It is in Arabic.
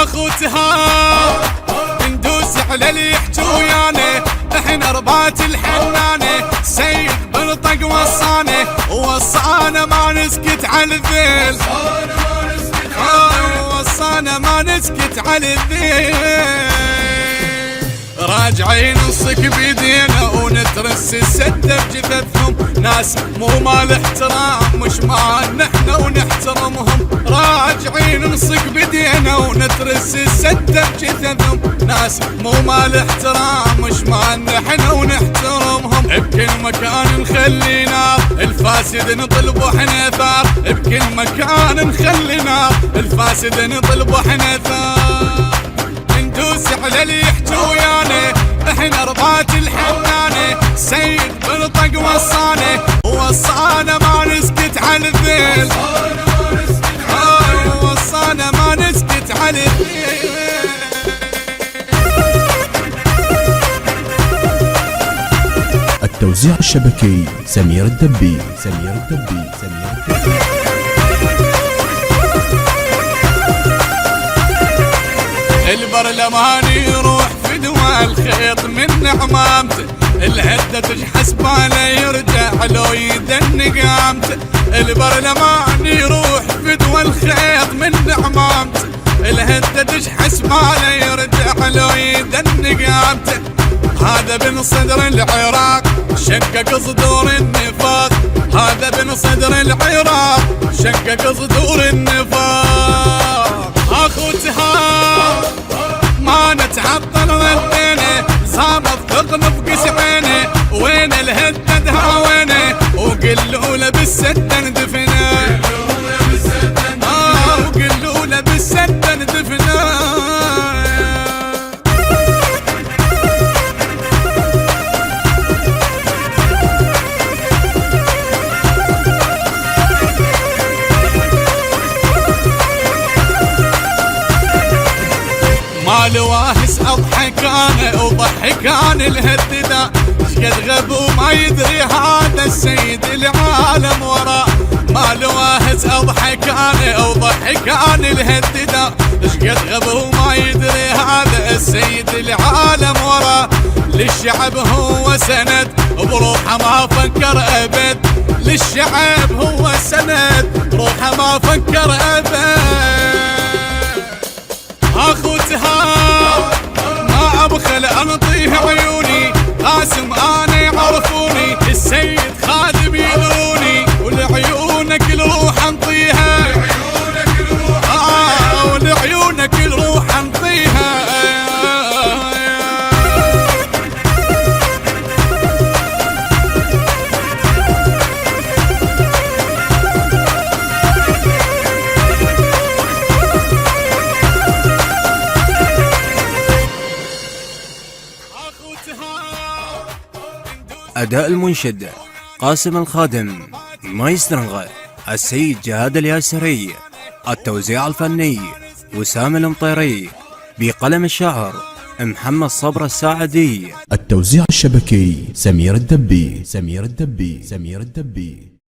اخو تهاب ندوس على اللي يحجوا ويانا، احنا ربات الحنانه، سيد بالطق وصانا ما نسكت على الذيل، وصانا ما نسكت على الذيل. راجعين نصك بيدينا ونترس السده بجثثهم، ناس مو مال احترام مش معانا احنا ونحترمهم. راجعين نصك بيدينا ونترس السده بجثثهم، ناس مو مال احترام مش معانا احنا ونحترمهم. بكل مكان نخلي نار الفاسد نطلب واحنا ثار، بكل مكان نخلي نار الفاسد نطلب واحنا ثار. ندوس على اللي يحجوا ويانا، احنا ربات الحنانه، سيد بالطق وصانا ما نسكت على الذيل، وصانا ما نسكت على الذيل. التوزيع الشبكي سمير الدبي. البرلماني يروح في دوا الخيط من عمامته، الهدة تجحس باله يرجع لو يدن قامته. البرلماني يروح في دوا الخيط من عمامته، الهدة تجحس باله يرجع لو يدن قامته. هذا بن صدر العراق شقق صدور النفاق، هذا بن صدر العراق شقق صدور النفاق. اخو تهاب ما نتعطل ردينا، صامت ثقنا بقسعينا، وين الهدة دهاوينا، وقلوا له بالسدة ندفنا، وقلوا له بالسدة ندفنا. مال واهس اضحك انا وضحك انا الهددا، شقد غب وما يدري هذا السيد العالم وراه. مال واهس اضحك انا وضحك انا الهددا، شقد غب وما يدري هذا السيد العالم وراه. للشعب هو سند بروحه ما فكر ابد، للشعب هو سند بروحه ما فكر ابد. اخو تهاب ما ابخل انطيه عيوني، قاسم انا يعرفوني، السيد خادم يدروني، ولعيونك الروح انطيها، ولعيونك الروح انطيها. أداء المنشد قاسم الخادم، مايسترنغ السيد جهاد الياسري، التوزيع الفني وسام المطيري، بقلم الشاعر محمد صبر الساعدي. التوزيع الشبكي سمير الدبي.